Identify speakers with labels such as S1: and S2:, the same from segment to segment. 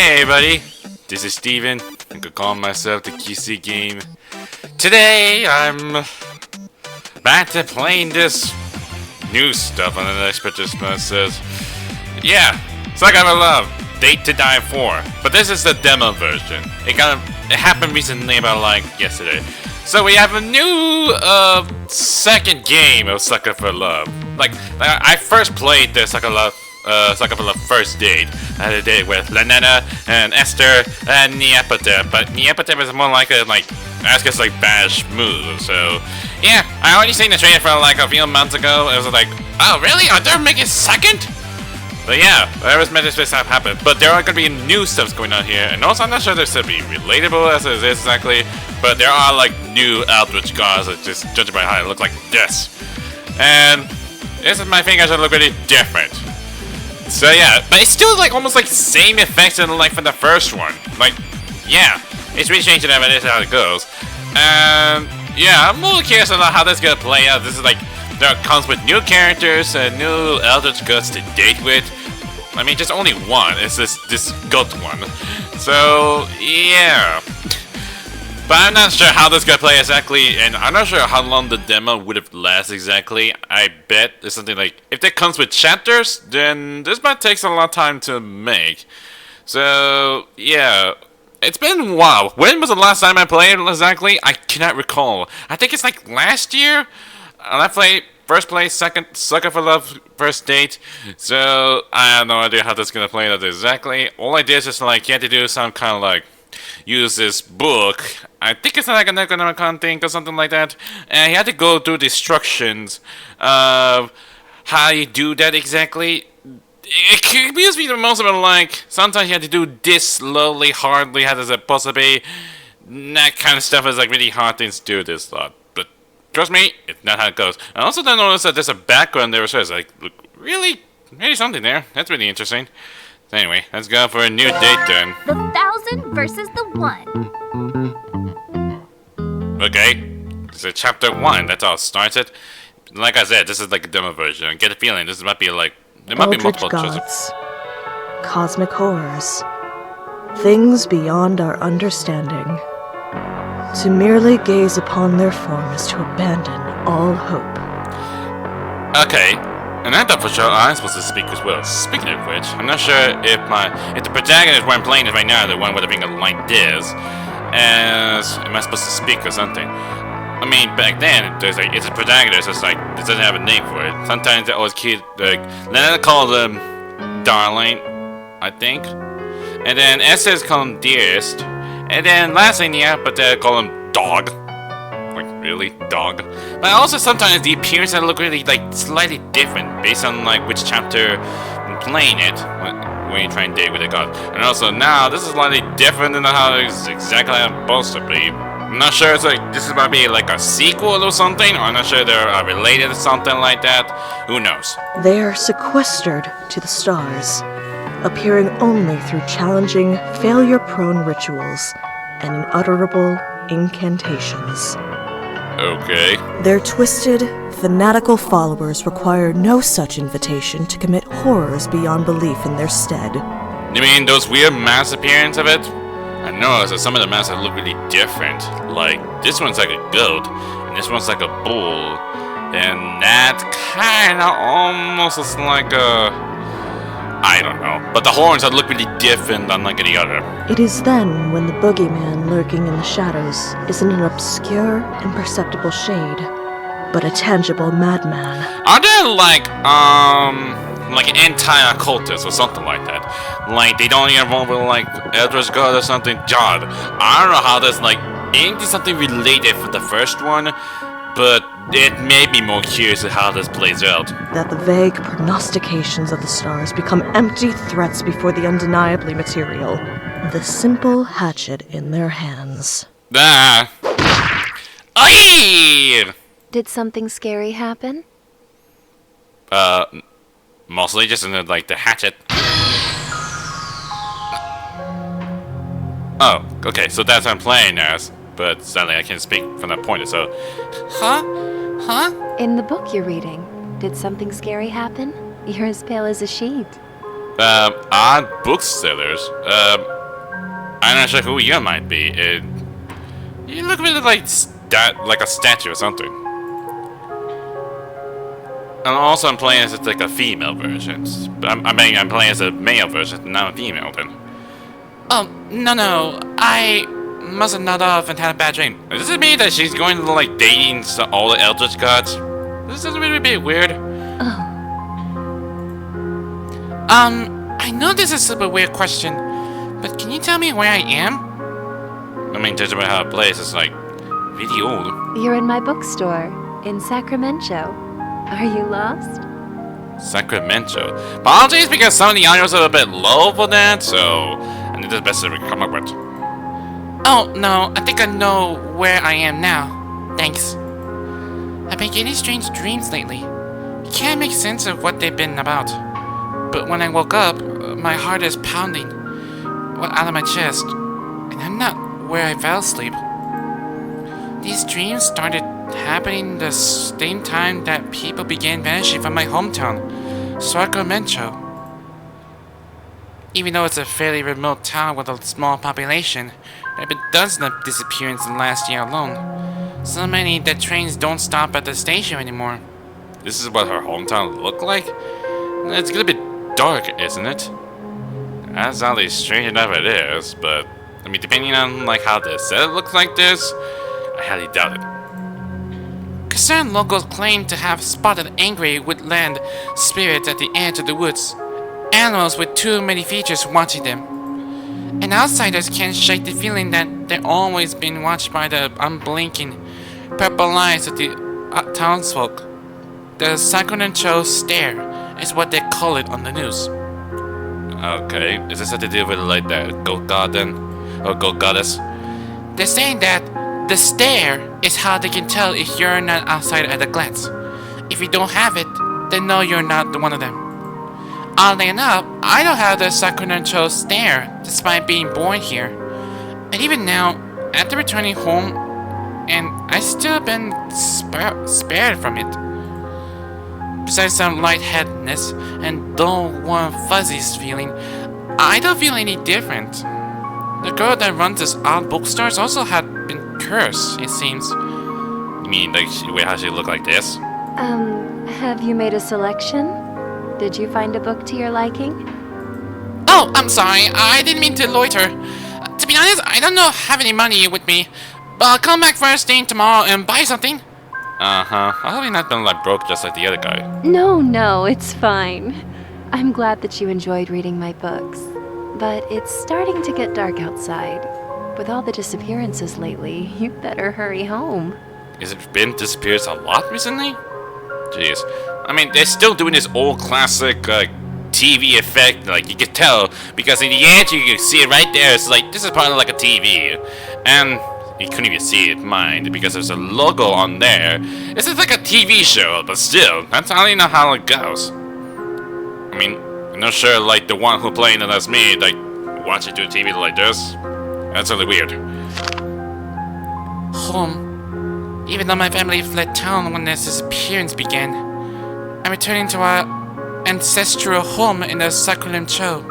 S1: Hey everybody, this is Steven. I could call myself the QC Game. Today I'm back to playing this new stuff on the next participant says, yeah, Saga of Love, Date to Die 4. But this is the demo version. It happened recently, about like yesterday. So we have a new second game of Sucker for Love. Like I first played the Sucker for Love first date. I had a date with Lne'ta and Estir and Nyanlathotep, but Nyanlathotep is more like a bash move. So yeah, I already seen the trailer from like a few months ago. It was like, oh really? Are they making second? But yeah, there was meant to stuff happen. But there are gonna be new stuff going on here, and also I'm not sure they're gonna be relatable as it is exactly. But there are like new Eldritch gods that just judging by how it look like this. And this is my fingers that look really different. So yeah, but it's still like almost like same effects than like from the first one. Like, yeah, it's really changing that, but this is how it goes. And yeah, I'm more curious about how this is gonna play out. This is like there comes with new characters and new Eldritch gods to date with. I mean, just only one. It's this goat one. So yeah. But I'm not sure how this is gonna play exactly, and I'm not sure how long the demo would have lasted exactly. I bet it's something like, if that comes with chapters, then this might take a lot of time to make. So, yeah. It's been a while. When was the last time I played exactly? I cannot recall. I think it's like last year? And I played first place, second, Sucker for Love, first date. So, I have no idea how this is gonna play out exactly. All I did is just like, you had to do some kind of like, use this book. I think it's like a Necronomicon thing or something like that. And he had to go through the instructions of how you do that exactly. It confused me the most about like, sometimes you had to do this slowly, hardly, how does it possibly be? That kind of stuff is like really hard things to do this lot. But trust me, it's not how it goes. I also don't notice that there's a background there, so it's like, look, really something there. That's really interesting. So anyway, let's go for a new date then.
S2: The 1,000 versus the 1.
S1: Okay, this is chapter 1, that's how it starts it. Like I said, this is like a demo version. I get a feeling this might be like, there might be multiple
S3: gods, cosmic horrors, things beyond our understanding. To merely gaze upon their form is to abandon all hope.
S1: Okay. And I thought for sure I'm supposed to speak as well. Speaking of which, I'm not sure if the protagonist when I'm playing it right now, the one with the finger like this, as am I supposed to speak or something? I mean, back then there's like it's a protagonist. It's like it doesn't have a name for it. Sometimes they always keep like then they call them Darling, I think, and then Estes call him Dearest, and then lastly, yeah, but they call him Dog. Like, really? Dog? But also sometimes the appearance look really, like, slightly different based on, like, which chapter you're playing it when you try and date with a god. And also now, this is slightly different than how it's exactly how it's supposed to be. I'm not sure it's like, this is about to be like a sequel or something, or I'm not sure they're related to something like that. Who knows?
S3: They are sequestered to the stars, appearing only through challenging, failure-prone rituals and unutterable incantations.
S1: Okay.
S3: Their twisted, fanatical followers require no such invitation to commit horrors beyond belief in their stead.
S1: You mean those weird mass appearance of it? I noticed that some of the masks look really different. Like, this one's like a goat, and this one's like a bull. And that kinda almost looks like a... I don't know. But the horns look really different unlike the other.
S3: It is then when the boogeyman lurking in the shadows isn't an obscure, imperceptible shade, but a tangible madman.
S1: Are there like anti-occultists or something like that? Like they don't even involve with like Eldritch God or something? God, I don't know how that's like ain't this something related for the first one, but it made me more curious at how this plays out.
S3: That the vague prognostications of the stars become empty threats before the undeniably material. The simple hatchet in their hands.
S1: Ah. Aye!
S2: Did something scary happen?
S1: Mostly just in like the hatchet. Oh, okay, so that's what I'm playing as. But sadly I can't speak from that point, so... Huh?
S2: In the book you're reading, did something scary happen? You're as pale as a sheet.
S1: Odd booksellers. I'm not sure who you might be. You look a bit like like a statue or something. And also, I'm playing as like a female version. But I'm playing as a male version, not a female then. Oh, no. I must have nodded off and had a bad dream. Does it mean that she's going to like dating all the Eldritch gods? This is really a bit weird.
S2: Oh.
S1: I know this is a super weird question, but can you tell me where I am? I mean, judging by how it plays, it's like really old.
S2: You're in my bookstore in Sacramento. Are you lost?
S1: Sacramento. Apologies because some of the audios are a bit low for that, so I need the best that we can come up with. Oh, no, I think I know where I am now. Thanks. I've been getting strange dreams lately. Can't make sense of what they've been about. But when I woke up, my heart is pounding out of my chest, and I'm not where I fell asleep. These dreams started happening the same time that people began vanishing from my hometown, Sacramento. Even though it's a fairly remote town with a small population, there have been dozens of disappearances in the last year alone. So many that trains don't stop at the station anymore. This is what her hometown looked like? It's gonna be dark, isn't it? That's not really strange enough it is, but I mean, depending on like how the set looks like this, I highly doubt it. Concerned locals claim to have spotted angry woodland spirits at the edge of the woods. Animals with too many features watching them. And outsiders can't shake the feeling that they're always being watched by the unblinking purple eyes of the townsfolk. The Sacramento Stare is what they call it on the news. Okay, is this have to do with like the goat god then? Or goat goddess? They're saying that the stare is how they can tell if you're not outside at a glance. If you don't have it, they know you're not one of them. Oddly enough, I don't have the Sacramento Stare, despite being born here. And even now, after returning home, and I still been spared from it. Besides some lightheadedness and dull, warm, fuzzy feeling, I don't feel any different. The girl that runs this odd bookstore also had been cursed, it seems. You mean like how she look like this?
S2: Have you made a selection? Did you find a book to your liking?
S1: Oh, I'm sorry. I didn't mean to loiter. To be honest, I don't have any money with me. But I'll come back first thing tomorrow and buy something. Uh-huh. I hope you're not been like broke just like the other guy.
S2: No, it's fine. I'm glad that you enjoyed reading my books. But it's starting to get dark outside. With all the disappearances lately, you better hurry home.
S1: Has it been disappeared a lot recently? Jeez. I mean, they're still doing this old classic TV effect, like you could tell, because in the end you can see it right there. It's like, this is part of like a TV. And you couldn't even see it, mind, because there's a logo on there. This is like a TV show, but still, that's how you know how it goes. I mean, I'm not sure, like, the one who playing it as me, like, watching through TV like this. That's really weird. Home. Even though my family fled town when this disappearance began, I'm returning to our ancestral home in the Sacramento.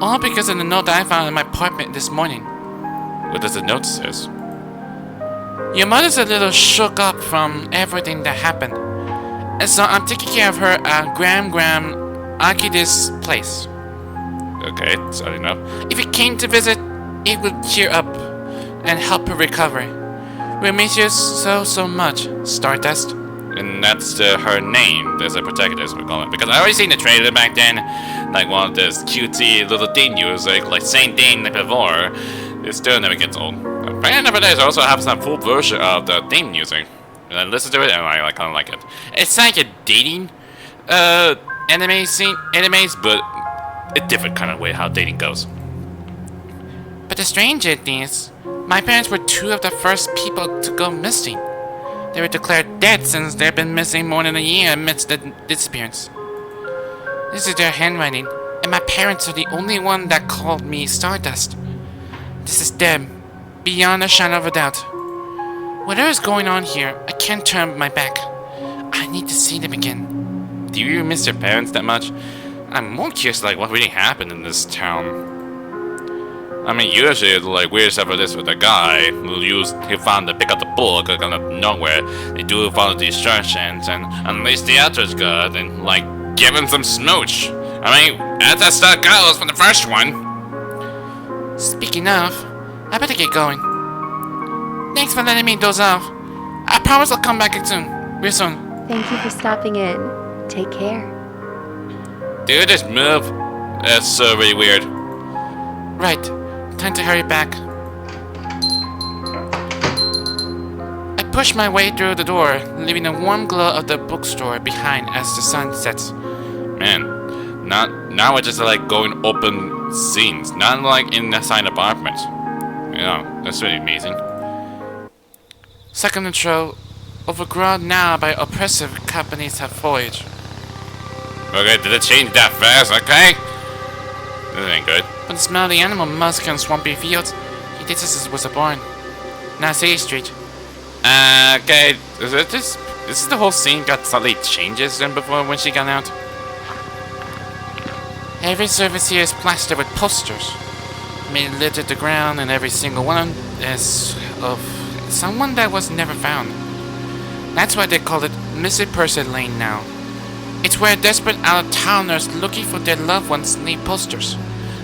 S1: All because of the note that I found in my apartment this morning. What does the note says? Your mother's a little shook up from everything that happened, and so I'm taking care of her at Graham Arcadis place. Okay, sorry enough. If you came to visit, it would cheer up and help her recovery. We miss you so much, Stardust. And that's her name as a protagonist, we call it. Because I already seen the trailer back then, like one of those cutesy little theme music, like same thing like before. It still never gets old. Apparently nowadays I also have some full version of the theme music. And I listen to it and I kind of like it. It's like a dating animes, but a different kind of way how dating goes. But the stranger thing is, my parents were two of the first people to go missing. They were declared dead since they've been missing more than a year amidst the disappearance. This is their handwriting, and my parents are the only one that called me Stardust. This is them, beyond a shadow of a doubt. Whatever is going on here, I can't turn my back. I need to see them again. Do you miss your parents that much? I'm more curious like what really happened in this town. I mean, usually like weird stuff like this with a guy who found to pick up the book out of nowhere. They do follow the instructions and unleash the Elder's God and like give him some smooch. I mean, that's how it goes from the first one. Speaking of, I better get going. Thanks for letting me doze off. I promise I'll come back soon. Real soon.
S2: Thank you for stopping in. Take care.
S1: Dude, just move. That's so really weird. Right. Time to hurry back. I push my way through the door, leaving the warm glow of the bookstore behind as the sun sets. Man, now we're just like going open scenes, not like in the side apartments. You know, that's really amazing. Second intro, overgrown now by oppressive companies have foliage. Okay, did it change that fast? Okay. This ain't good. But the smell of the animal musk and swampy fields, he did this was born. Now City Street. Okay, this is the whole scene got slightly changes than before when she got out. Every surface here is plastered with posters, made littered the ground, and every single one is of someone that was never found. That's why they call it Missing Person Lane now. It's where desperate out-of-towners looking for their loved ones leave posters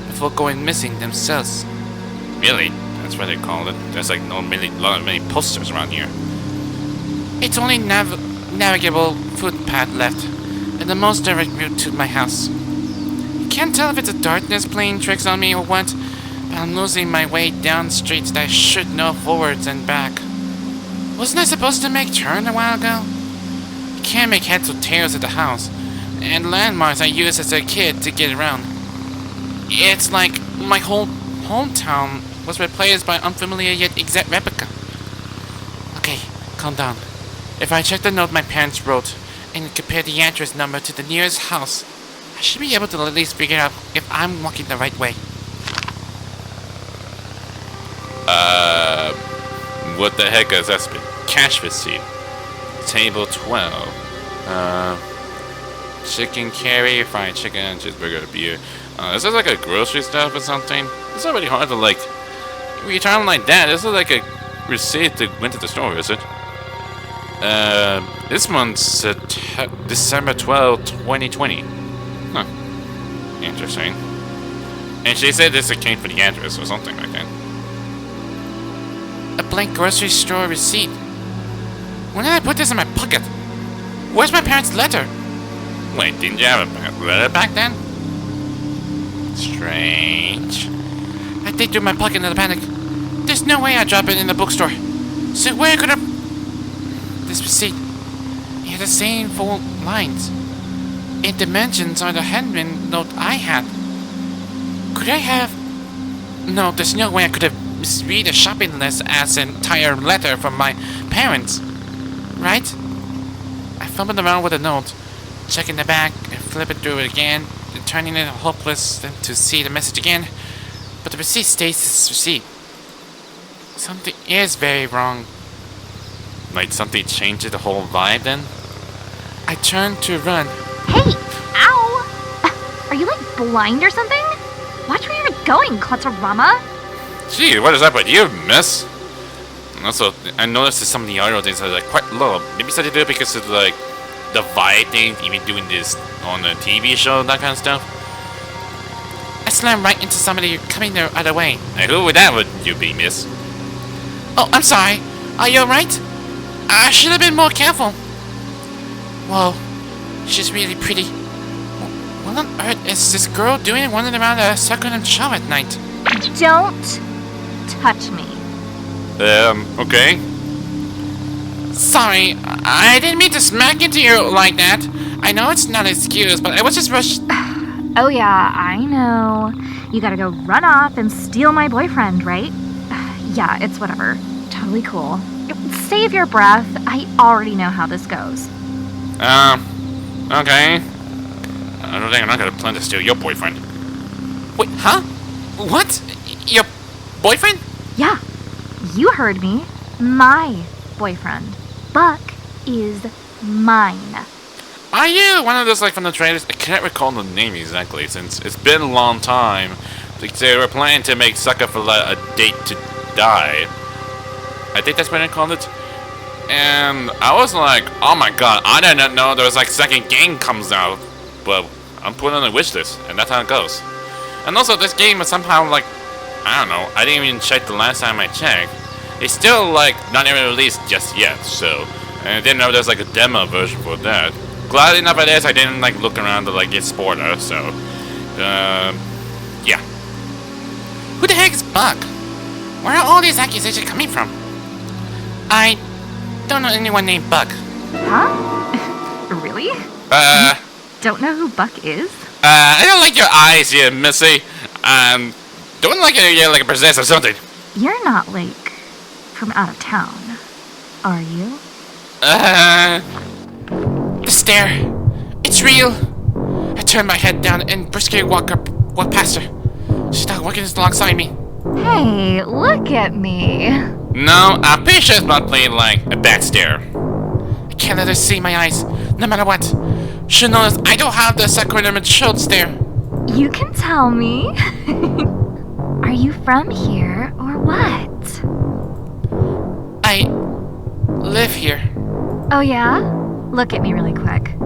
S1: before going missing themselves. Really? That's what they call it. There's like many posters around here. It's only navigable footpath left, and the most direct route to my house. Can't tell if it's the darkness playing tricks on me or what, but I'm losing my way down streets that I should know forwards and back. Wasn't I supposed to make turn a while ago? Can't make heads or tails of the house, and landmarks I used as a kid to get around. It's like my whole hometown was replaced by unfamiliar yet exact replica. Okay, calm down. If I check the note my parents wrote and compare the address number to the nearest house, I should be able to at least figure out if I'm walking the right way. What the heck is that? Cash receipt. Table 12. Chicken curry, fried chicken, cheeseburger, beer. Is this like a grocery stuff or something? It's already hard to like return like that. This is like a receipt that went to the store, is it? This one's December 12, 2020. Huh. Interesting. And she said this came for the address or something like that. A blank grocery store receipt. When did I put this in my pocket? Where's my parents' letter? Wait, didn't you have a letter back then? Strange. I dig through my pocket in a panic. There's no way I'd drop it in the bookstore. So where could I... This receipt. It had the same full lines. In dimensions are the handwritten note I had. Could I have... No, there's no way I could have misread a shopping list as an entire letter from my parents. Right? I fumbled around with the note, checking the back and flipping through it again, turning it hopeless to see the message again. But the receipt stays this receipt. Something is very wrong. Like something changes the whole vibe then? I turned to run.
S4: Hey! Ow! Are you like blind or something? Watch where you're going, Klatsarama!
S1: Gee, what is up with you, miss? And also, I noticed that some of the audio things are like quite low. Maybe something to do because of like the vibe thing, even doing this on a TV show, that kind of stuff. I slammed right into somebody coming the other way. Hey, who would that would you be, miss? Oh, I'm sorry. Are you alright? I should have been more careful. Whoa, she's really pretty. What on earth is this girl doing running around a circular show at night?
S4: Don't touch me.
S1: Okay.
S2: Sorry, I didn't mean to smack into you like that. I know it's not an excuse, but I was just rushed.
S4: Oh yeah, I know. You gotta go run off and steal my boyfriend, right? Yeah, it's whatever. Totally cool. Save your breath. I already know how this goes.
S1: Okay. I don't think I'm not gonna plan to steal your boyfriend.
S2: Wait, huh? What? Your boyfriend?
S4: Yeah, you heard me. My boyfriend. Buck is mine.
S1: Are you one of those like from the trailers? I can't recall the name exactly since it's been a long time. Like, they were planning to make Sucker for a date to die. I think that's what they called it. And I was like, oh my god, I did not know there was like second game comes out. But I'm putting on a wish list, and that's how it goes. And also, this game is somehow like, I don't know, I didn't even check the last time I checked. It's still like not even released just yet, so. And I didn't know there's like a demo version for that. Glad enough it is, I didn't like look around to like get spoiler, so. Yeah. Who the heck is Buck? Where are all these accusations coming from? I don't know anyone named Buck.
S4: Huh? Really?
S1: Don't
S4: know who Buck is?
S1: I don't like your eyes here, Missy. Don't like you're like a possessed or something.
S4: You're not, like, from out of town, are you?
S1: The stare. It's real. I turned my head down and briskly walked past her. She started walking alongside me.
S4: Hey, look at me.
S1: No, I'm pretty sure it's not playing like a bad stare. I can't let her see my eyes, no matter what. She knows I don't have the sacrament shield stare.
S4: You can tell me. Are you from here or what?
S1: I live here.
S4: Oh yeah? Look at me really quick.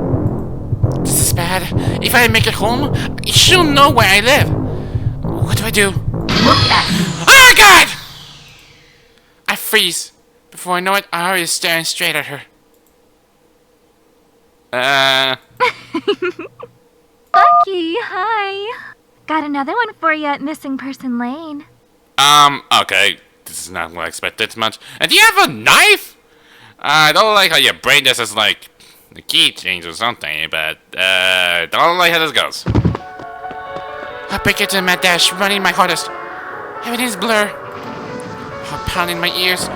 S1: This is bad. If I make it home, she'll know where I live. What do I do?
S4: Look at me.
S1: Oh my god! I freeze. Before I know it, I'm already staring straight at her.
S4: Bucky, hi. Got another one for you at Missing Person Lane.
S1: Okay. This is not what I expected much. And do you have a knife? I don't like how your brain does is like the key change or something, but don't like how this goes. I break into the mad dash, running my hardest. Everything's blur. Heart pounding my ears.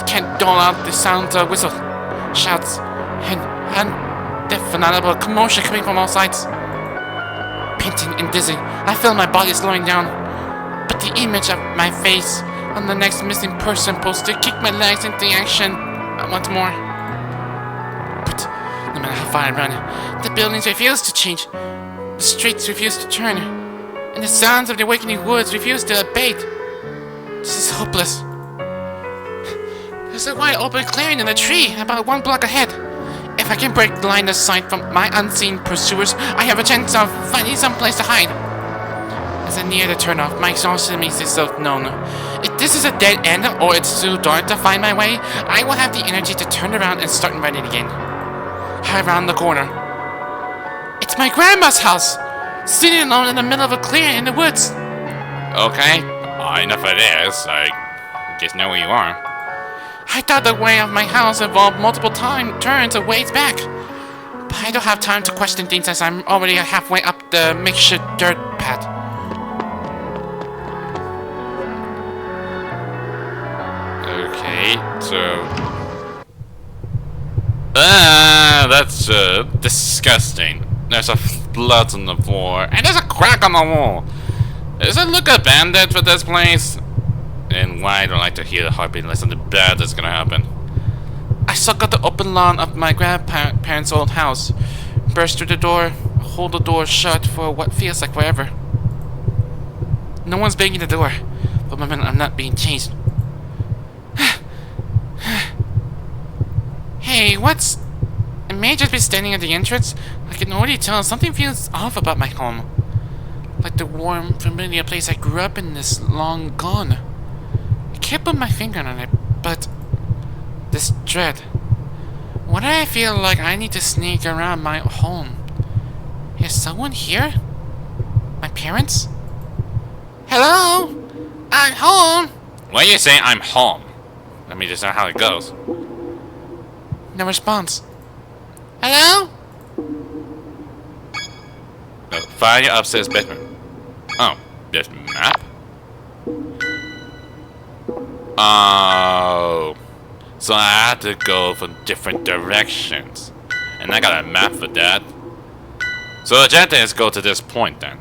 S1: Can't dull out the sounds of whistle, shouts, and undefinable commotion coming from all sides. Panting and dizzy, I feel my body slowing down. But the image of my face on the next missing person poster kicked my legs into action once more. But no matter how far I run, the buildings refuse to change. The streets refuse to turn. And the sounds of the awakening woods refuse to abate. This is hopeless. There's a wide open clearing in a tree about 1 block ahead. If I can break the line of sight from my unseen pursuers, I have a chance of finding some place to hide. As I near the turnoff, my exhaustion makes itself known. If this is a dead end or it's too dark to find my way, I will have the energy to turn around and start running again. Around the corner. It's my grandma's house! Sitting alone in the middle of a clearing in the woods. Okay, enough of this. I just know where you are. I thought the way of my house involved multiple turns and ways back. But I don't have time to question things as I'm already halfway up the makeshift dirt path. Okay, so... that's disgusting. There's a blood on the floor, and there's a crack on the wall. Does it look abandoned for this place? And why I don't like to hear the heartbeat unless something bad is gonna happen. I suck out the open lawn of my grandparents' old house, burst through the door, hold the door shut for what feels like forever. No one's banging the door, but the moment I'm not being chased. Hey, what's... I may just be standing at the entrance. I can already tell something feels off about my home. Like the warm, familiar place I grew up in is long gone. I can't put my finger on it, but... this dread. Why do I feel like I need to sneak around my home? Is someone here? My parents? Hello? I'm home! Why do you say I'm home? Let me just know how it goes. No response. Hello? Find your upstairs bedroom. Oh, there's a map? Oh. So I have to go from different directions. And I got a map for that. So the agenda is go to this point then.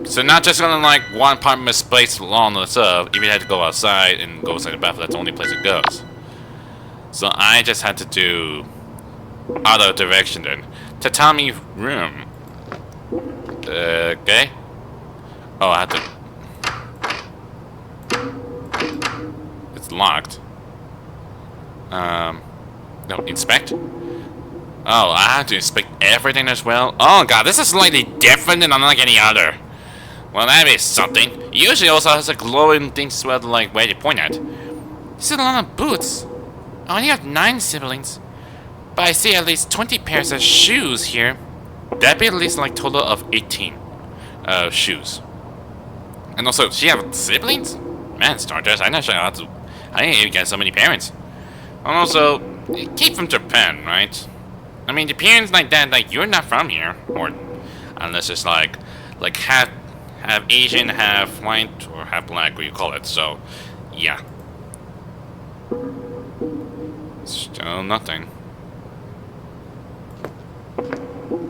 S1: So not just gonna like one part misplaced along the serve, even had to go outside and go inside the bathroom, that's the only place it goes. So I just had to do other direction then. Tatami room. Okay. Oh, I have to... It's locked. No, inspect? Oh, I have to inspect everything as well? Oh god, this is slightly different than unlike any other. Well, that is something. It usually also has a glowing thing as well, like where you point at. This is a lot of boots. I only have 9 siblings. But I see at least 20 pairs of shoes here. That'd be at least like total of 18 shoes. And also, she have siblings? Man, Stardust, I'm not sure how to... I didn't even get so many parents. And also, it came from Japan, right? I mean, the parents like that, like, you're not from here. Or, unless it's like half Asian, half white, or half black, what you call it. So, yeah. Still nothing.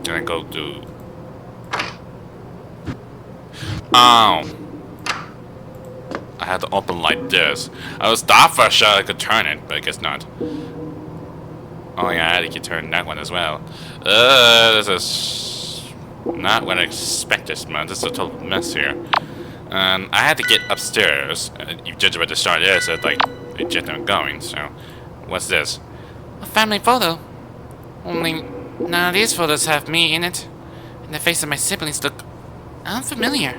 S1: Can I go to... Oh. I had to open like this. I was thought for sure I could turn it, but I guess not. Oh yeah, I had to turn that one as well. This is not what I expected, man. This is a total mess here. I had to get upstairs. You judge by the start there, so like they just not going. So, what's this? A family photo. Only none of these photos have me in it, and the face of my siblings look unfamiliar.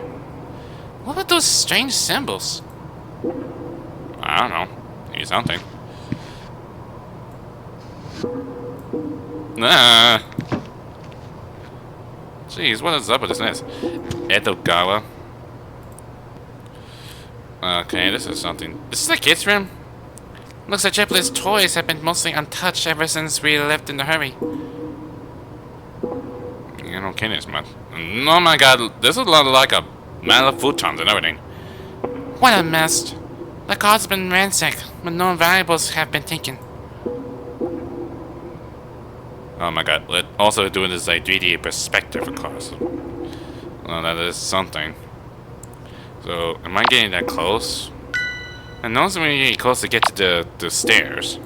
S1: What were those strange symbols? I don't know. Maybe something. Nah. Jeez, what is up with this nest? Edogawa. Okay, this is something. This is a kid's room? Looks like Japanese toys have been mostly untouched ever since we left in a hurry. You know, this much. Oh my god, this is a lot like a man of futons and everything. What a mess. The car's been ransacked, but no valuables have been taken. Oh my god, also doing this like 3D perspective of course. Well, that is something. So, am I getting that close? I know it's really close to get to the stairs.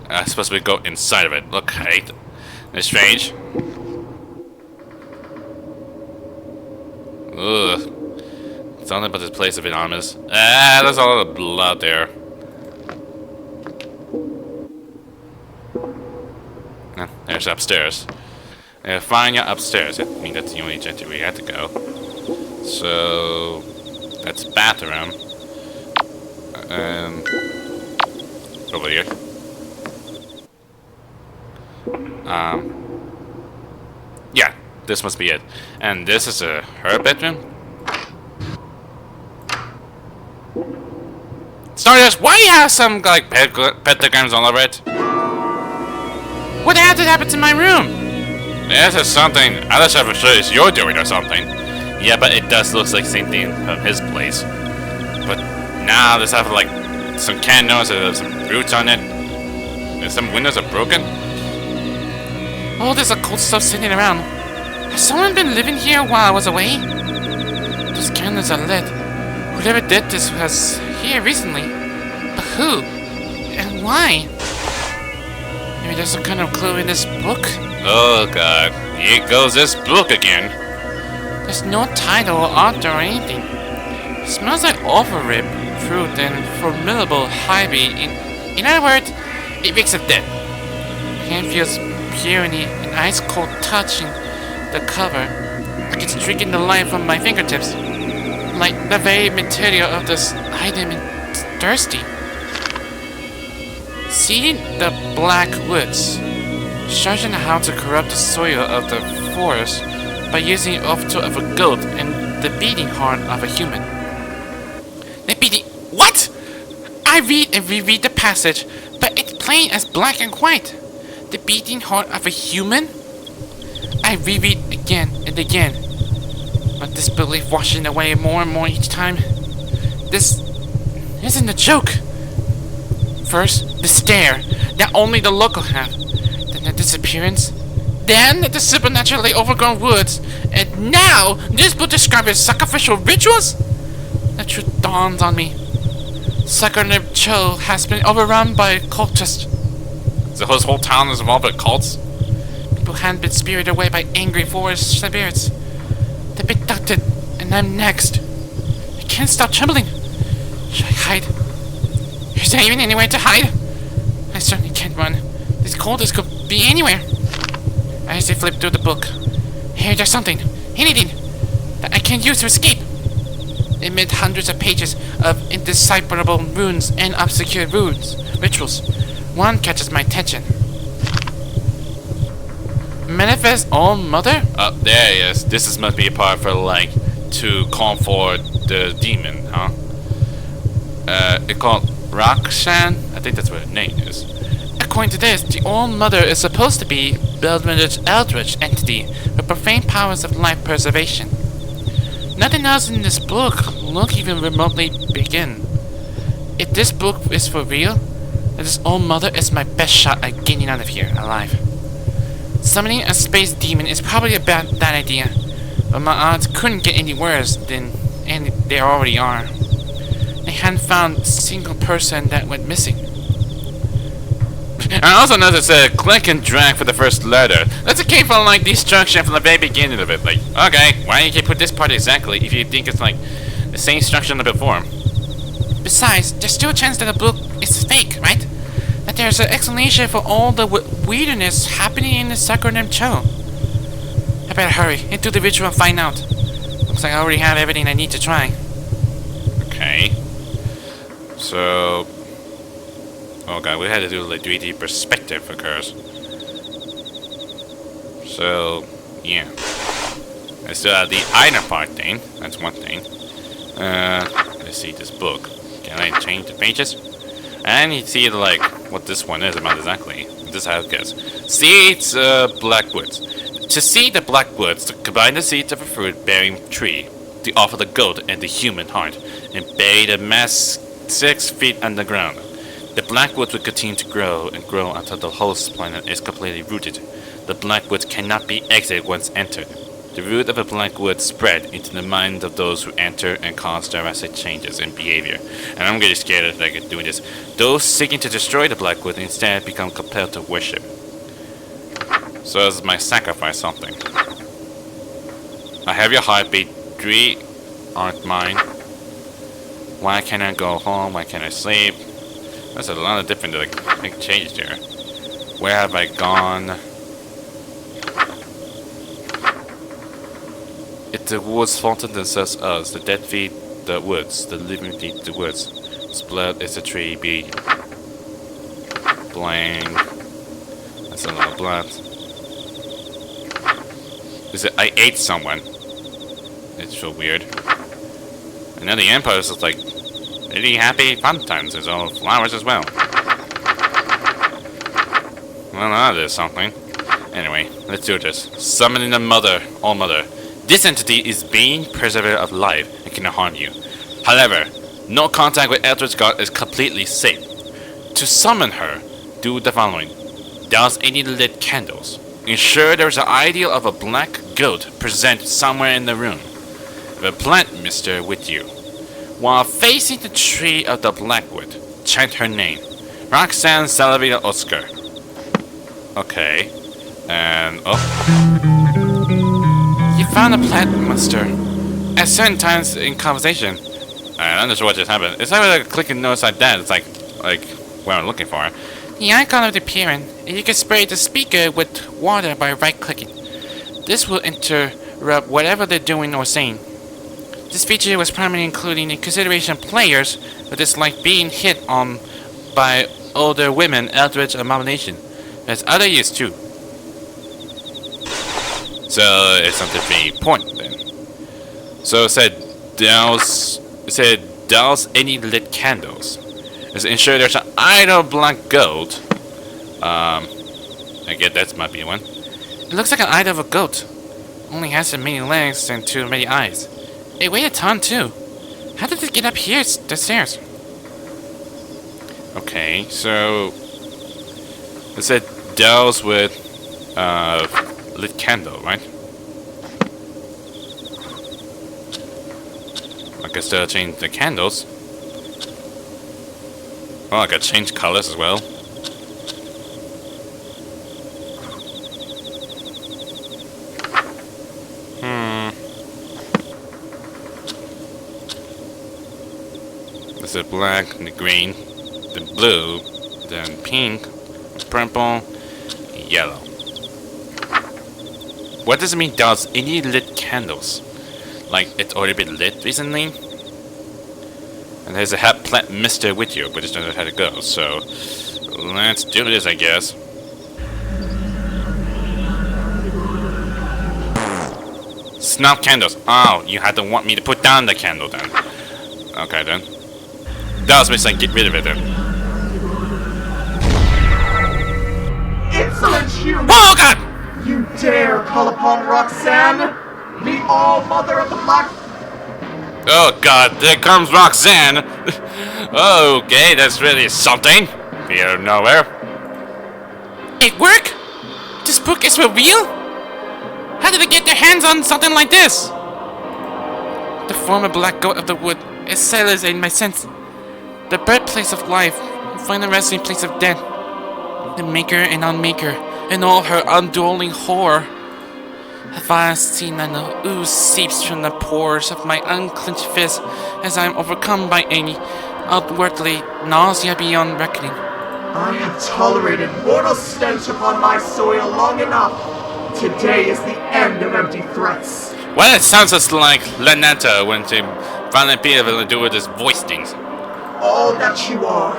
S1: I'm supposed to go inside of it. Okay. It's strange. Ugh. Something about this place a bit ominous. Ah, there's a lot of blood there. There's upstairs. Find you upstairs. I mean, that's the only objective we had to go. So, that's bathroom. Over here. Yeah, this must be it. And this is her bedroom. Stardust, why do you have some like pentagrams all over it? What the hell did happen to my room? This is something. I'm not sure if it's you're doing or something. Yeah, but it does look like the same thing from his place. But now this have like some candles and some roots on it. And some windows are broken. Oh, there's a cold stuff sitting around. Has someone been living here while I was away? Those candles are lit. Whoever did this was here recently. But who? And why? Maybe there's some kind of clue in this book? Oh god, here goes this book again. There's no title or author or anything. It smells like overrib, fruit, and formidable highbee. In other words, it reeks of death. Hand feels purity and ice cold touching the cover, like it's drinking the life from my fingertips. Like the very material of this item is thirsty. Seeding the black woods, showing how to corrupt the soil of the forest by using the offal of a goat and the beating heart of a human. The beating... What? I read and reread the passage, but it's plain as black and white. The beating heart of a human? I reread again and again, but disbelief washing away more and more each time. This isn't a joke. First, the stare that only the local have, then the disappearance, then the supernaturally overgrown woods, and now this book describes as sacrificial rituals? The truth dawns on me. Sakarnib Cho has been overrun by cultists. So his whole town is involved with cults? people hadn't been spirited away by angry forest spirits. They've been abducted, and I'm next. I can't stop trembling. Should I hide? Is there even anywhere to hide? I certainly can't run. This coldness could be anywhere. As I flip through the book, here there's something, anything, that I can use to escape. Amid hundreds of pages of indecipherable runes and obscure rituals, one catches my attention. Manifest Old Mother? Oh, there he is. This must be a part for, like, to call for the demon, huh? It's called Roxanne? I think that's what her name is. According to this, the Old Mother is supposed to be Belvedere eldritch entity with profane powers of life preservation. Nothing else in this book look even remotely begin. If this book is for real, then this Old Mother is my best shot at getting out of here alive. Summoning a space demon is probably a bad idea, but my odds couldn't get any worse than they already are. I hadn't found a single person that went missing. I also noticed a click and drag for the first letter. That's a came from like destruction from the very beginning of it. Like, okay, why didn't you put this part exactly if you think it's like the same structure as before? Besides, there's still a chance that the book is fake, right? That there's an explanation for all the weirdness happening in the Sacrament Cho. I better hurry into the ritual and find out. Looks like I already have everything I need to try. Okay. So... oh god, we had to do like 3D perspective, of course. So, yeah. I still have the item part thing. That's one thing. Let's see this book. Can I change the pages? And you see like what this one is about exactly. This is how it goes. Seeds, blackwoods. To seed the blackwoods, combine the seeds of a fruit-bearing tree, to offer the goat and the human heart, and bury the mass 6 feet underground. The blackwoods will continue to grow and grow until the host planet is completely rooted. The blackwoods cannot be exited once entered. The root of a blackwood spread into the mind of those who enter and cause drastic changes in behavior. And I'm getting scared of like doing this. Those seeking to destroy the blackwood instead become compelled to worship. So this is my sacrifice something. I have your heartbeat. 3 aren't mine. Why can't I go home? Why can't I sleep? There's a lot of different like changes here. Where have I gone? If the woods faulted themselves us, the dead feed the woods, the living feed the woods. Its blood is a tree beat. Blank. That's a lot of blood. Is it I ate someone? It's so weird. And then the Empire is just like really happy fun times. There's all flowers as well. Well, that is something. Anyway, let's do this. Summoning the mother, all mother. This entity is being preserver of life and cannot harm you. However, no contact with Eldritch God is completely safe. To summon her, do the following. Douse any lit candles. Ensure there is an ideal of a black goat present somewhere in the room. The plant mister with you. While facing the tree of the blackwood, chant her name. Roxanne Salavita Oscar. Okay. And you found a plant monster. At certain times in conversation. I'm not sure what just happened. It's like a clicking noise like that. It's like what I'm looking for. The icon of the appearing, and you can spray the speaker with water by right-clicking. This will interrupt whatever they're doing or saying. This feature was primarily including in consideration players who dislike being hit on by older women eldritch abomination. There's other use too. So it's something very important then. So it said douse any lit candles. It's ensure there's an idle black goat. I guess that might be one. It looks like an idol of a goat. Only has so many legs and too many eyes. It weighed a ton too. How did it get up here the stairs? Okay, so it said douse with lit candle, right? I guess they'll change the candles. Oh, I could change colors as well. There's the black, the green, the blue, then pink, purple, yellow. What does it mean, does any lit candles? Like, it's already been lit recently? And there's a hat plant mister with you, but just don't know how to go, so let's do this, I guess. Snuff candles. Oh, you had to want me to put down the candle then. Okay then. That was missing. Get rid of it then.
S5: Insolent human!
S1: Oh god!
S5: You dare call upon Roxanne, the all-mother of the Black...
S1: Oh god, there comes Roxanne! Okay, that's really something. Here of nowhere. It worked? This book is for real? How did they get their hands on something like this? The former black goat of the wood is settled in my sense. The birthplace of life, the final resting place of death. The maker and unmaker, in all her unduling horror. Have I seen an ooze seeps from the pores of my unclenched fist as I am overcome by any outwardly nausea beyond reckoning.
S5: I have tolerated mortal stench upon my soil long enough. Today is the end of empty threats.
S1: Well, it sounds just like Lne'ta when she finally be able to do with his voice things.
S5: All that you are,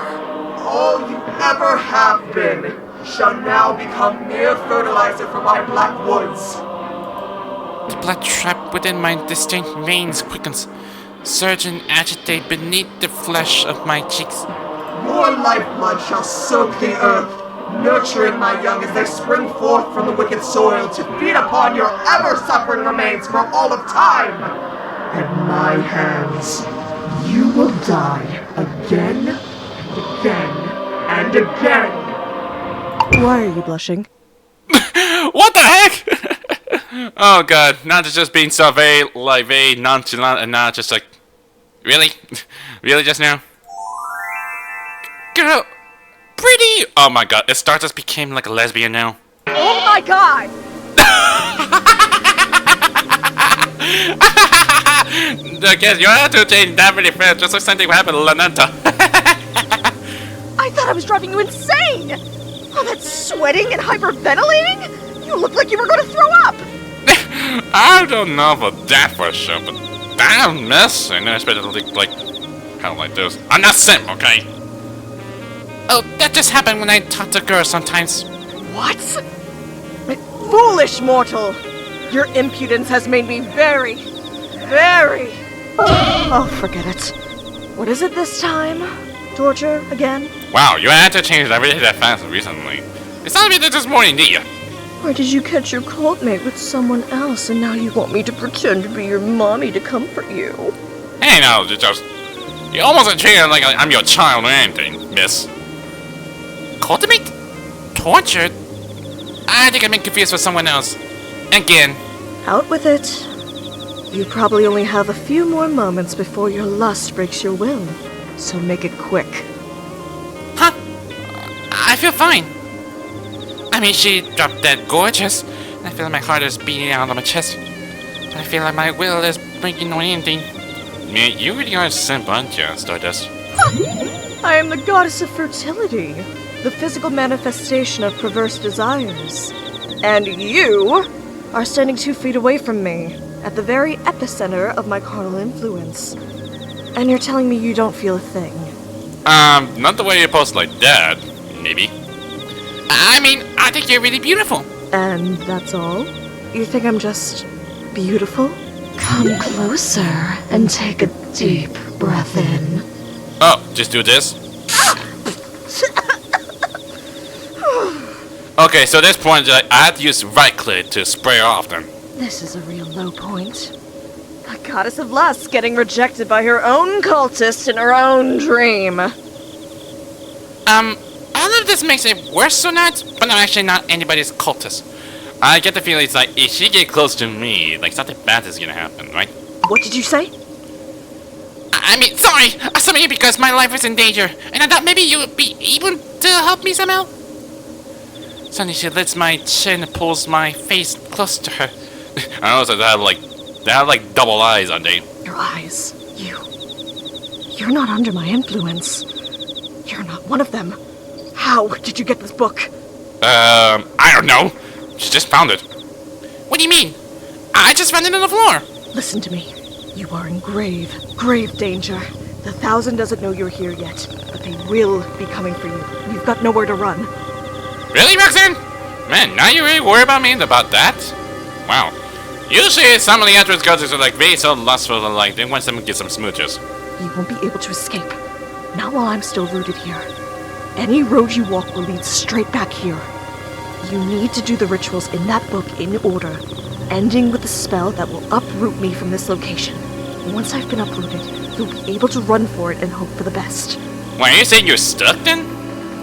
S5: all you ever have been, shall now become mere fertilizer for my black woods.
S1: The blood trapped within my distinct veins quickens, surge and agitate beneath the flesh of my cheeks.
S5: Your lifeblood shall soak the earth, nurturing my young as they spring forth from the wicked soil to feed upon your ever-suffering remains for all of time. At my hands, you will die again, and again, and again.
S3: Why are you blushing?
S1: What the heck? Oh god, not just being so very, like, very nonchalant and not just like... Really? Really just now? Girl, pretty! Oh my god, Stardust became like a lesbian now.
S3: Oh my god!
S1: I guess you have to change that really fast, just like something happened to Lne'ta.
S3: I thought I was driving you insane! All that sweating and hyperventilating? You look like you were going to throw up!
S1: I don't know about that for sure, but damn mess. I know especially like how like this. I'm not simp, okay? Oh, that just happened when I talk to girls sometimes.
S3: What? Foolish mortal! Your impudence has made me very... Oh, forget it. What is it this time? Torture again?
S1: Wow, you had to change everything that fast recently. It's not me this morning, did you?
S3: Or did you catch your cult mate with someone else and now you want me to pretend to be your mommy to comfort you?
S1: Hey, no, you almost treated like I'm your child or anything, miss. Cultivate? Tortured? I think I'm being confused with someone else. Again.
S3: Out with it. You probably only have a few more moments before your lust breaks your will, so make it quick.
S1: Huh? I feel fine. I mean, she dropped dead gorgeous. I feel like my heart is beating out of my chest. But I feel like my will is breaking on anything. Man, you really are a simp, aren't you, Stardust?
S3: I am the goddess of fertility, the physical manifestation of perverse desires. And you are standing 2 feet away from me, at the very epicenter of my carnal influence. And you're telling me you don't feel a thing.
S1: Not the way you post like that, maybe. I mean, I think you're really beautiful.
S3: And that's all? You think I'm just beautiful? Come closer and take a deep breath in.
S1: Oh, just do this? Okay, so at this point, I had to use right click to spray her off then.
S3: This is a real low point. A goddess of lust getting rejected by her own cultist in her own dream.
S1: I don't know if this makes it worse or not, but I'm actually not anybody's cultist. I get the feeling it's like, if she get close to me, like something bad is gonna happen, right?
S3: What did you say?
S1: I mean, sorry! I summoned you because my life is in danger, and I thought maybe you would be able to help me somehow? Suddenly she lifts my chin and pulls my face close to her. I also they have like double eyes on they.
S3: Your eyes. You're not under my influence. You're not one of them. How did you get this book?
S1: I don't know. She just found it. What do you mean? I just found it on the floor.
S3: Listen to me. You are in grave, grave danger. The 1,000 doesn't know you're here yet, but they will be coming for you. You've got nowhere to run.
S1: Really, Roxanne? Man, now you really worry about me about that? Wow. Usually some of the entrance guards are like very so lustful and like they want someone to get some smooches.
S3: You won't be able to escape. Not while I'm still rooted here. Any road you walk will lead straight back here. You need to do the rituals in that book in order, ending with a spell that will uproot me from this location. Once I've been uprooted, you'll be able to run for it and hope for the best.
S1: Why, are you saying you're stuck then?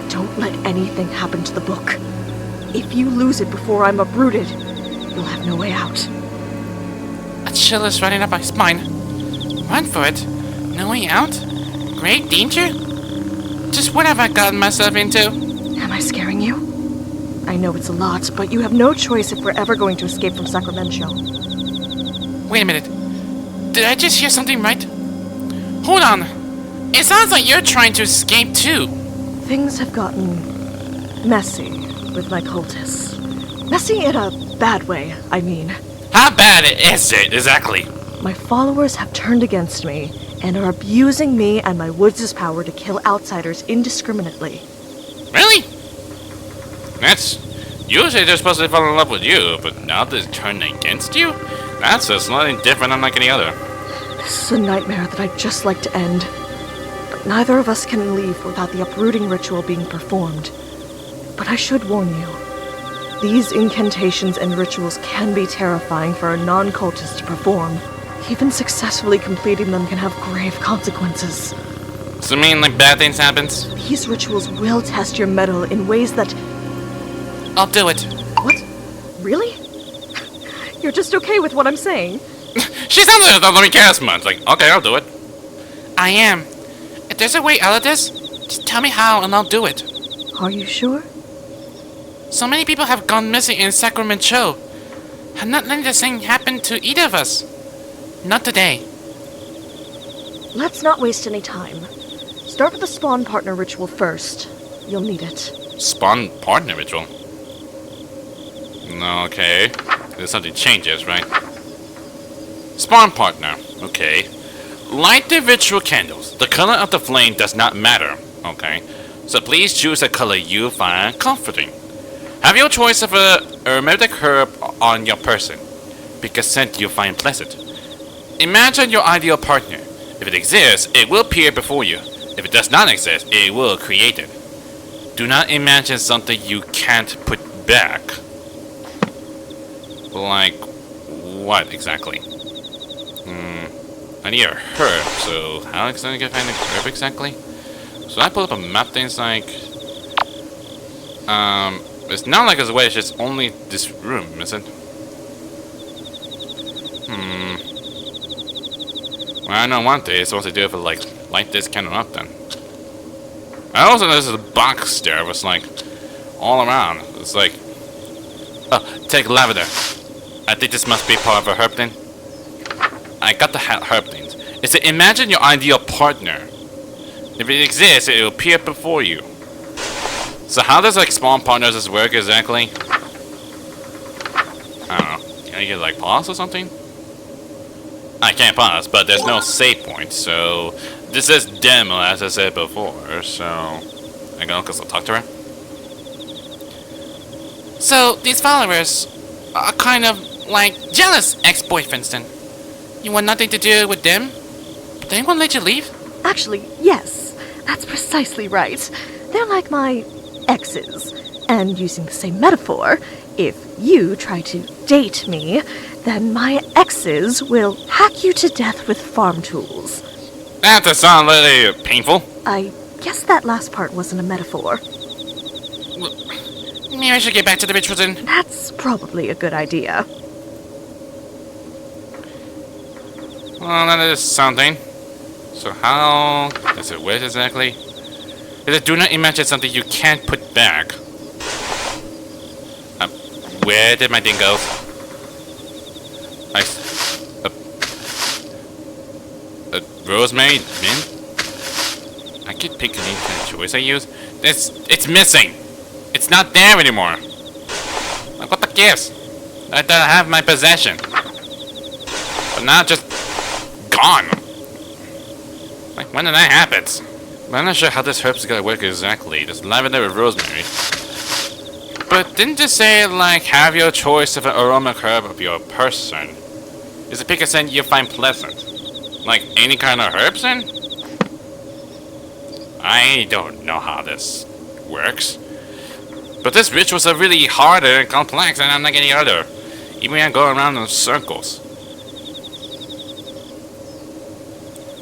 S3: Don't let anything happen to the book. If you lose it before I'm uprooted, you'll have no way out.
S1: A chill is running up my spine. Run for it? No way out? Great danger? Just what have I gotten myself into?
S3: Am I scaring you? I know it's a lot, but you have no choice if we're ever going to escape from Sacramento.
S1: Wait a minute. Did I just hear something right? Hold on. It sounds like you're trying to escape too.
S3: Things have gotten messy with my cultists. Messy in a bad way, I mean.
S1: How bad is it, exactly?
S3: My followers have turned against me and are abusing me and my woods' power to kill outsiders indiscriminately.
S1: Really? That's... Usually they're supposed to fall in love with you, but now they're turning against you? That's just nothing different unlike any other.
S3: This is a nightmare that I'd just like to end. But neither of us can leave without the uprooting ritual being performed. But I should warn you. These incantations and rituals can be terrifying for a non-cultist to perform. Even successfully completing them can have grave consequences.
S1: So you mean like bad things happens?
S3: These rituals will test your mettle in ways that...
S1: I'll do it.
S3: What? Really? You're just okay with what I'm saying?
S1: She sounds like let me cast much. Like, okay, I'll do it. I am. If there's a way out of this, just tell me how and I'll do it.
S3: Are you sure?
S1: So many people have gone missing in Sacramento. I'm not letting this thing happen to either of us. Not today.
S3: Let's not waste any time. Start with the spawn partner ritual first. You'll need it.
S1: Spawn partner ritual? Okay. There's something changes, right? Spawn partner. Okay. Light the ritual candles. The color of the flame does not matter. Okay. So please choose a color you find comforting. Have your choice of a aromatic herb on your person. Pick a scent you find pleasant. Imagine your ideal partner. If it exists, it will appear before you. If it does not exist, it will create it. Do not imagine something you can't put back. Like what exactly? I need a herb, so how exactly can I find a herb exactly? So I pull up a map, things like it's not like as a way, it's just only this room, is it? Well, I know one thing it's supposed to do if it like light this candle up then. I also know there's a box there was like all around. It's like take lavender. I think this must be part of a herb thing. I got the herb things. It's to imagine your ideal partner. If it exists, it will appear before you. So how does like spawn partners work exactly? I don't know. Can I get like pause or something? I can't pause, but there's no save point, so this is demo as I said before, so I can also talk to her. So these followers are kind of like jealous ex-boyfriends then. You want nothing to do with them? Did anyone let you leave?
S3: Actually, yes. That's precisely right. They're like my exes. And using the same metaphor, if you try to date me, then my exes will hack you to death with farm tools.
S1: That does sound really painful.
S3: I guess that last part wasn't a metaphor.
S1: Maybe I should get back to the rituals then.
S3: That's probably a good idea.
S1: Well, that is something. So how does it work exactly? Is it do not imagine something you can't put back? Where did my thing go? Rosemary mint? I could pick any kind of choice I use. It's missing. It's not there anymore. Like, what the gifts? That I have in my possession. But now it's just gone. Like, when did that happen? I'm not sure how this herb's gonna work exactly. There's lavender with rosemary. But didn't you say, like, have your choice of an aroma herb of your person? Is it pick a scent you find pleasant? Like, any kind of herbs then? I don't know how this works. But this rituals are really harder and complex and unlike any other. Even when I go around in circles.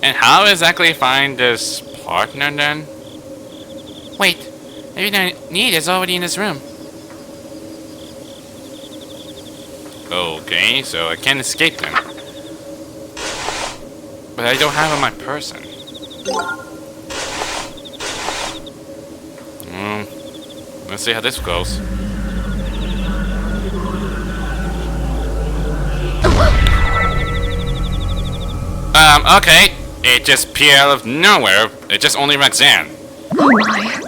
S1: And how exactly find this partner then? Wait, maybe the need is already in this room. Okay, so I can't escape them. But I don't have on my person. Let's see how this goes. Okay. It just appeared out of nowhere. It just only Roxanne.
S3: Oh my.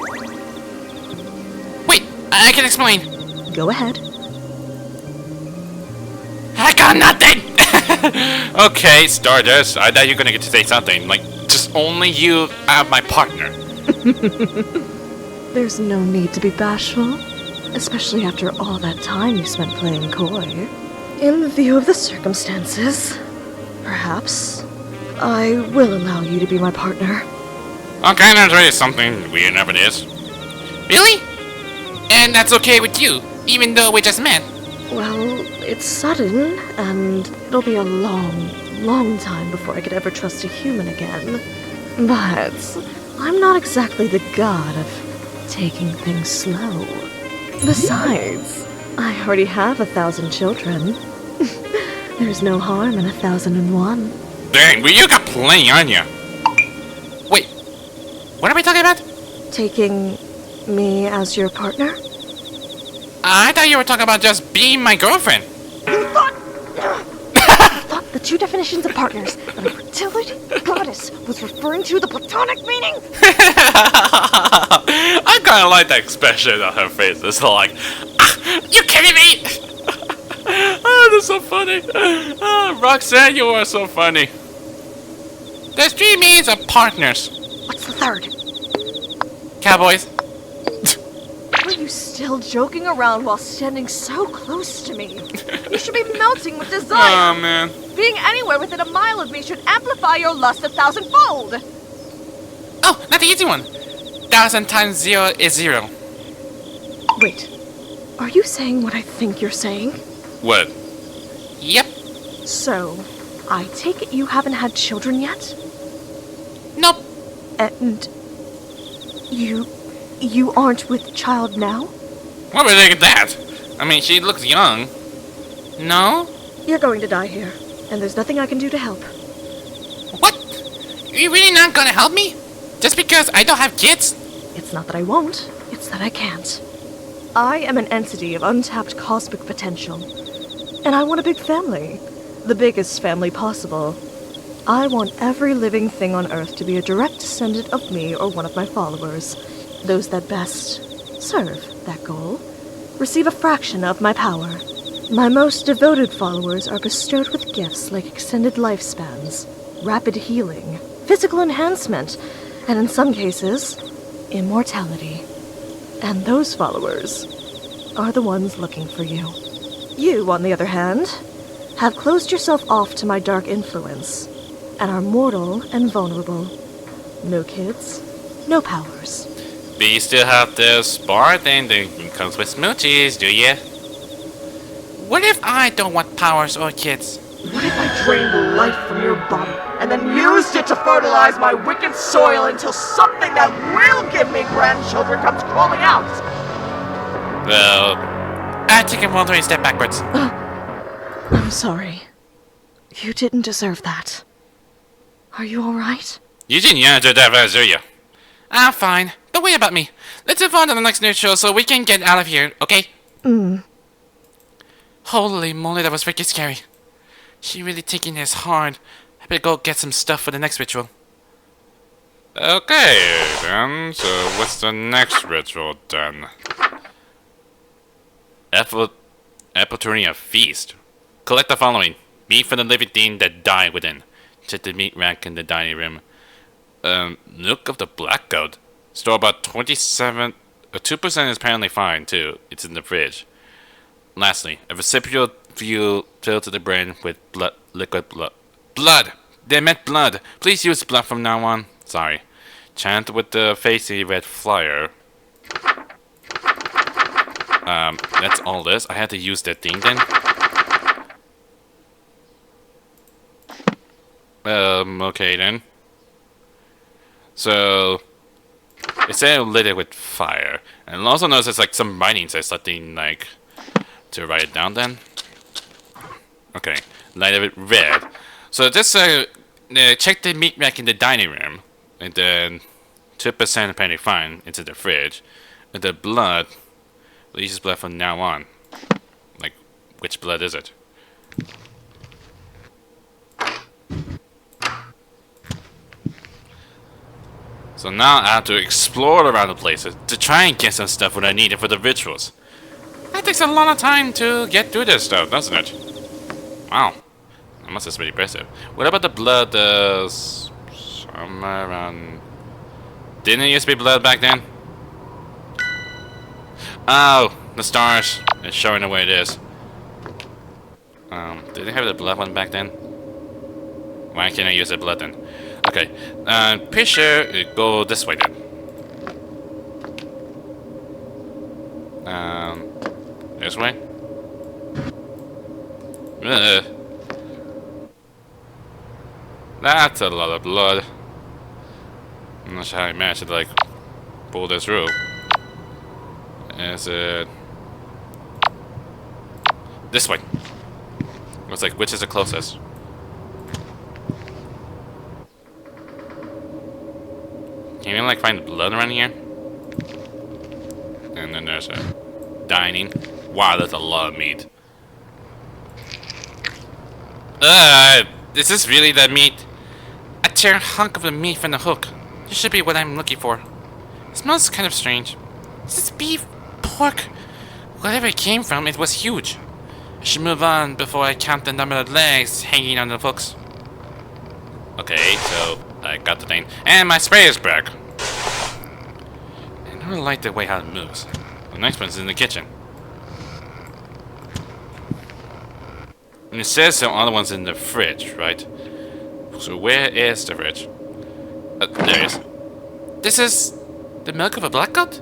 S1: Wait, I can explain.
S3: Go ahead.
S1: I got nothing! Okay, Stardust, I thought you were gonna get to say something. Like, just only you are my partner.
S3: There's no need to be bashful, especially after all that time you spent playing coy. In view of the circumstances, perhaps I will allow you to be my partner.
S1: Okay, that's really something weird enough it is. Really? And that's okay with you, even though we just met?
S3: Well, it's sudden, and it'll be a long, long time before I could ever trust a human again. But I'm not exactly the god of taking things slow. Besides, I already have 1,000 children. There's no harm in 1,001.
S1: Dang, well, you got plenty on you. Wait, what are we talking about?
S3: Taking me as your partner?
S1: I thought you were talking about just being my girlfriend.
S3: Thought the two definitions of partners that a fertility goddess was referring to the platonic meaning?
S1: I kind of like the expression on her face. It's like, you kidding me? Oh, that's so funny. Oh, Roxanne, you are so funny. There's 3 meanings of partners.
S3: What's the third?
S1: Cowboys.
S3: Are you still joking around while standing so close to me? You should be melting with desire.
S1: Oh, man.
S3: Being anywhere within a mile of me should amplify your lust 1,000-fold.
S1: Oh, not the easy one. 1,000 times 0 is 0.
S3: Wait, are you saying what I think you're saying?
S1: What? Yep.
S3: So, I take it you haven't had children yet?
S1: Nope.
S3: And you aren't with child now?
S1: What would I think of that? I mean, she looks young. No?
S3: You're going to die here, and there's nothing I can do to help.
S1: What? Are you really not gonna help me? Just because I don't have kids?
S3: It's not that I won't, it's that I can't. I am an entity of untapped cosmic potential, and I want a big family. The biggest family possible. I want every living thing on Earth to be a direct descendant of me or one of my followers. Those that best serve that goal receive a fraction of my power. My most devoted followers are bestowed with gifts like extended lifespans, rapid healing, physical enhancement, and in some cases, immortality. And those followers are the ones looking for you. You, on the other hand, have closed yourself off to my dark influence and are mortal and vulnerable. No kids, no powers.
S1: But you still have the spar thing that comes with smoochies, do you? What if I don't want powers or kids?
S5: What if I drained the life from your body and then used it to fertilize my wicked soil until something that will give me grandchildren comes crawling out?
S1: Well, I take a 1 step backwards.
S3: I'm sorry. You didn't deserve that. Are you alright?
S1: You didn't answer that first, do you? I'm fine. Don't worry about me. Let's move on to the next news show so we can get out of here, okay? Holy moly, that was freaking scary. She really taking this hard. I better go get some stuff for the next ritual. Okay, then. So what's the next ritual then? Apple turning a feast. Collect the following: meat from the living thing that died within. Check the meat rack in the dining room. Milk of the black goat. Store about 27. 2% is apparently fine too. It's in the fridge. Lastly, a reciprocal fuel filled to the brim with liquid blood. Blood! They meant blood! Please use blood from now on. Sorry. Chant with the facey red flyer. That's all this. I had to use that thing then. Okay then. So, it said lit it with fire. And it also notice it's like some writing says something like to write it down then. Okay, light it with red. So just check the meat rack in the dining room. And then 2% apparently fine into the fridge. And the blood, releases blood from now on. Like, which blood is it? So now I have to explore around the places to try and get some stuff what I needed for the rituals. That takes a lot of time to get through this stuff, doesn't it? Wow. That must be pretty impressive. What about the blood? Somewhere around... Didn't it used to be blood back then? Oh, the stars. It's showing the way it is. Did they have the blood one back then? Why can't I use the blood then? Okay, pretty sure it go this way then. This way? That's a lot of blood. I'm not sure how I managed to like pull this through. Is it this way? It's like which is the closest? Can you like find blood around here? And then there's a dining. Wow, that's a lot of meat. Is this really the meat? A tear hunk of the meat from the hook. This should be what I'm looking for. It smells kind of strange. Is this beef? Pork? Whatever it came from, it was huge. I should move on before I count the number of legs hanging on the hooks. Okay, so I got the thing. And my spray is back. I don't like the way how it moves. The next one's in the kitchen. And it says some other one's in the fridge, right? So where is the fridge? There it is. This is the milk of a black goat?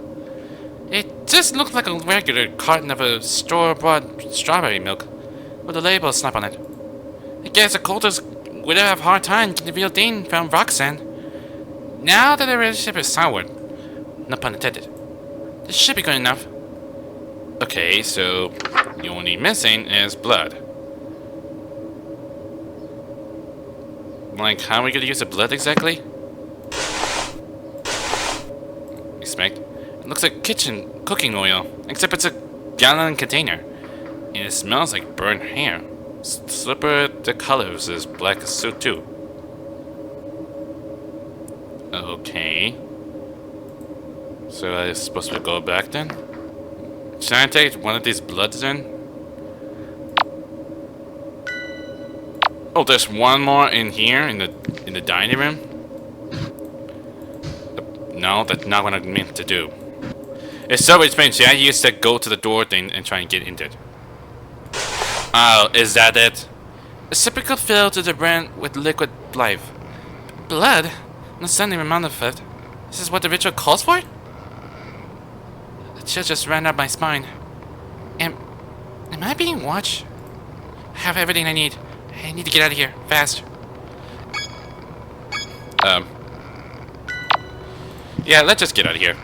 S1: It just looks like a regular carton of a store-bought strawberry milk with a label slap on it. I guess the cultists would have a hard time getting the real thing from Roxanne. Now that the relationship is soured, no pun intended, this should be good enough. Okay, so the only missing is blood. Like, how are we gonna use the blood exactly? Expect. It looks like kitchen cooking oil, except it's a gallon container. And it smells like burnt hair. Slipper, the colors is black as suit too. Okay. So I'm supposed to go back then? Should I take one of these bloods in? Oh, there's one more in here in the dining room. No, that's not what I meant to do. It's so strange. See, I used to go to the door thing and try and get into it. Oh, is that it? A reciprocal filled to the brim with liquid blood. Blood? No sending amount of it. This is what the ritual calls for? The chill just ran up my spine. Am I being watched? I have everything I need. I need to get out of here, fast. Yeah, let's just get out of here.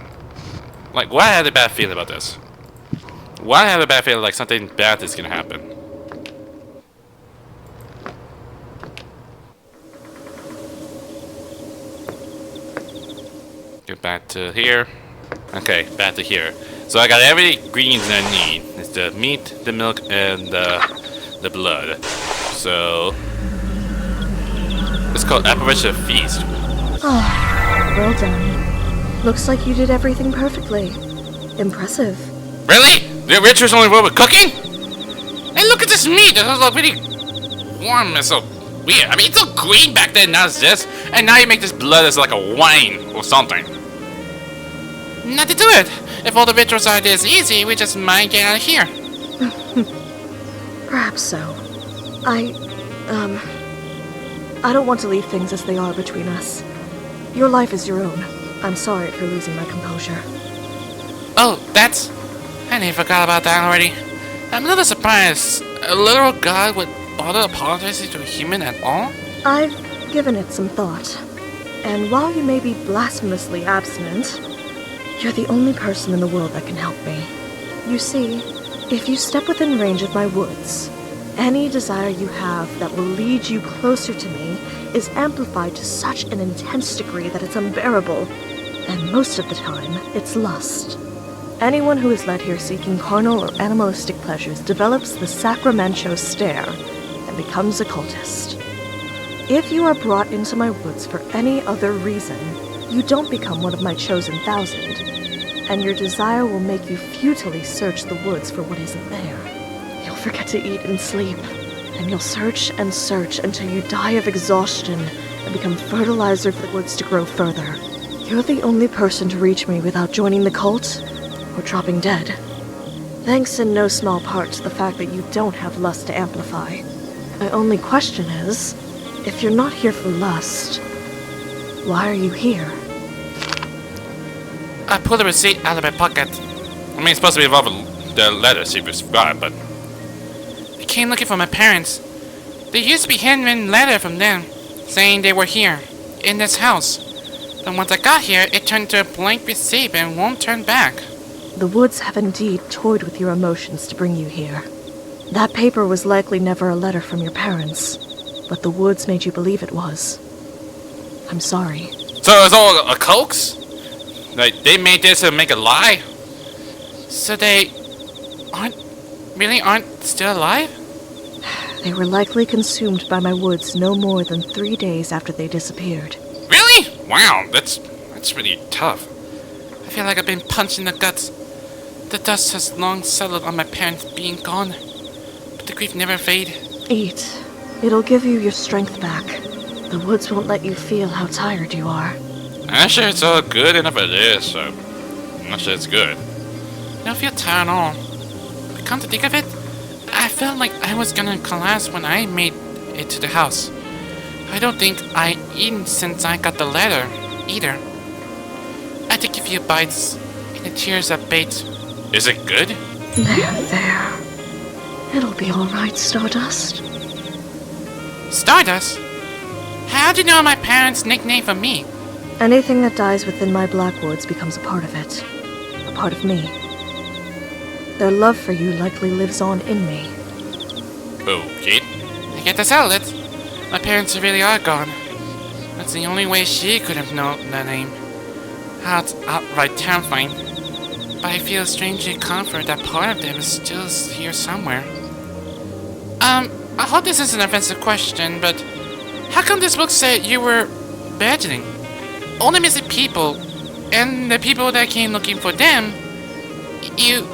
S1: Like, why I had a bad feeling about this? Why I have a bad feeling like something bad is gonna happen? Get back to here. Okay, back to here. So I got every ingredients I need. It's the meat, the milk, and the blood. So it's called Apparition Feast.
S3: Well done. Looks like you did everything perfectly. Impressive.
S1: Really? The ritual's only involved with cooking? Hey, look at this meat. It looks pretty warm and so weird. I mean, it's so green back then, now it's this. And now you make this blood as like a wine or something. Not to do it. If all the rituals are this easy, we just might get out of here.
S3: Perhaps so. I don't want to leave things as they are between us. Your life is your own. I'm sorry for losing my composure.
S1: Oh, that's... I nearly forgot about that already. I'm a little surprised. A literal god would bother apologizing to a human at all?
S3: I've given it some thought. And while you may be blasphemously abstinent, you're the only person in the world that can help me. You see, if you step within range of my woods, any desire you have that will lead you closer to me is amplified to such an intense degree that it's unbearable. And most of the time, it's lust. Anyone who is led here seeking carnal or animalistic pleasures develops the Sacramento stare and becomes a cultist. If you are brought into my woods for any other reason, you don't become one of my chosen 1,000, and your desire will make you futilely search the woods for what isn't there. You'll forget to eat and sleep, and you'll search and search until you die of exhaustion and become fertilizer for the woods to grow further. You're the only person to reach me without joining the cult or dropping dead. Thanks in no small part to the fact that you don't have lust to amplify. My only question is, if you're not here for lust, why are you here?
S1: I pulled the receipt out of my pocket. I mean, it's supposed to be involved with the letter, see if you forgot, but... I came looking for my parents. There used to be a handwritten letter from them, saying they were here, in this house. And once I got here, it turned into a blank receipt and won't turn back.
S3: The woods have indeed toyed with your emotions to bring you here. That paper was likely never a letter from your parents, but the woods made you believe it was. I'm sorry.
S1: So it's all a hoax? Like, they made this to make a lie? So they aren't still alive?
S3: They were likely consumed by my woods no more than 3 days after they disappeared.
S1: Really? Wow, that's really tough. I feel like I've been punched in the guts. The dust has long settled on my parents being gone, but the grief never fade.
S3: Eat. It'll give you your strength back. The woods won't let you feel how tired you are.
S1: I'm not sure it's all good enough it is, so I'm not sure it's good. I don't feel tired at all. But come to think of it, I felt like I was gonna collapse when I made it to the house. I don't think I eaten since I got the letter, either. I had to give you bites, and the tears are bait. Is it good?
S3: There. It'll be alright, Stardust.
S1: Stardust? How'd you know my parents' nickname for me?
S3: Anything that dies within my Blackwoods becomes a part of it. A part of me. Their love for you likely lives on in me.
S1: Okay. I get to settle it. My parents really are gone. That's the only way she could have known the name. How it's outright terrifying. But I feel strangely comforted that part of them is still here somewhere. I hope this isn't an offensive question, but how come this book said you were badgering? All the missing people, and the people that came looking for them, you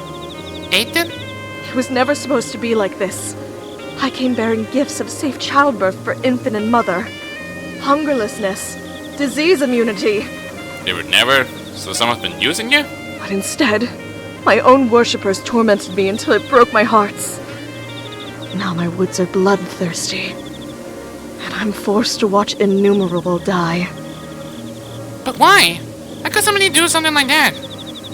S1: ate them?
S3: It was never supposed to be like this. I came bearing gifts of safe childbirth for infant and mother. Hungerlessness. Disease immunity.
S1: They were never... So someone's been using you?
S3: But instead, my own worshippers tormented me until it broke my hearts. Now my woods are bloodthirsty. And I'm forced to watch innumerable die.
S1: But why? How could somebody do something like that?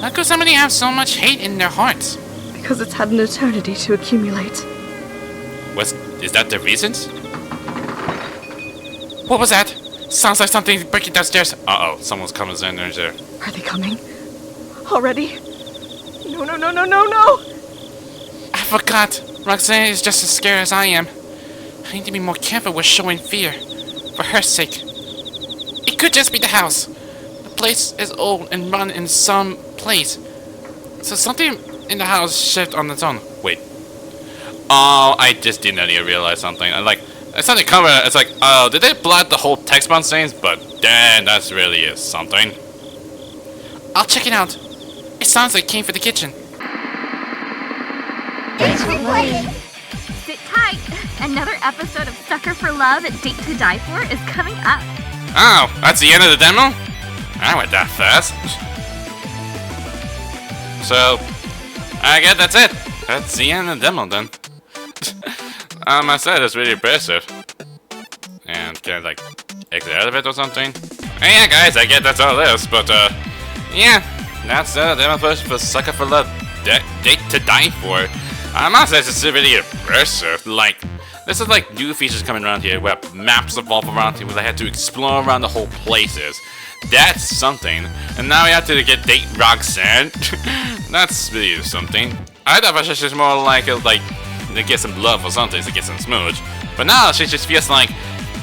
S1: How could somebody have so much hate in their hearts?
S3: Because it's had an eternity to accumulate.
S1: Is that the reasons? What was that? Sounds like something breaking downstairs. Uh-oh, someone's coming in there.
S3: Are they coming? Already? No, no, no, no, no, no!
S1: I forgot. Roxanne is just as scared as I am. I need to be more careful with showing fear. For her sake. It could just be the house. The place is old and run in some place. So something in the house shift on its own. Wait. Oh, I just didn't even realize something. Like, It's on the cover, it's like, oh, did they blot the whole text box things? But damn, that's really is something. I'll check it out. It sounds like it came from the kitchen.
S4: It's recording. Sit tight. Another episode of Sucker for Love at Date to Die For is coming up.
S1: Oh, that's the end of the demo? I went that fast. So, I guess that's it. That's the end of the demo then. I said it's really impressive. And can I like exit out of it or something? And yeah guys, I guess that's all this, but yeah, that's the demo for Sucker for Love Date to Die For. I must say it's really impressive. Like, this is like new features coming around here. We have maps evolve around here where they have to explore around the whole places. That's something. And now we have to get date Roxanne. That's really something. I thought it was just more like to get some love or something, to get some smooch. But now she just feels like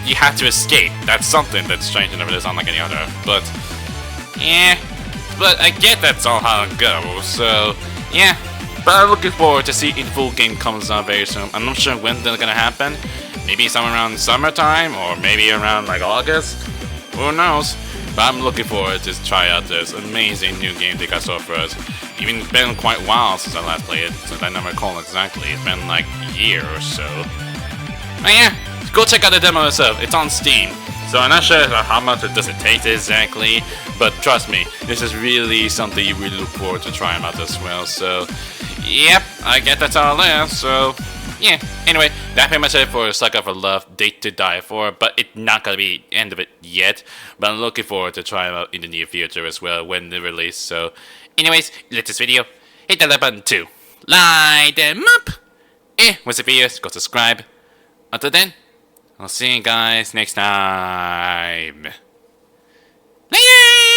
S1: you have to escape. That's something that's strange and never is unlike any other. But yeah, but I get that's all how it goes. So yeah. But I'm looking forward to see if the full game comes out very soon. I'm not sure when that's gonna happen. Maybe somewhere around summertime, or maybe around like August. Who knows? But I'm looking forward to try out this amazing new game they got so for us. Even been quite a while since I last played it, since I never recall exactly. It's been like a year or so. But yeah, go check out the demo itself. It's on Steam. So I'm not sure how much it does it take exactly, but trust me, this is really something you really look forward to trying out as well. So yep, I guess that's all there. So yeah, anyway, that pretty much it for Sucker for Love Date to Die For, but it's not gonna be the end of it yet. But I'm looking forward to trying out in the near future as well when they release. So anyways, if you like this video, hit that like button too. Light them up. Once the videos, go subscribe. Until then, I'll see you guys next time. Later!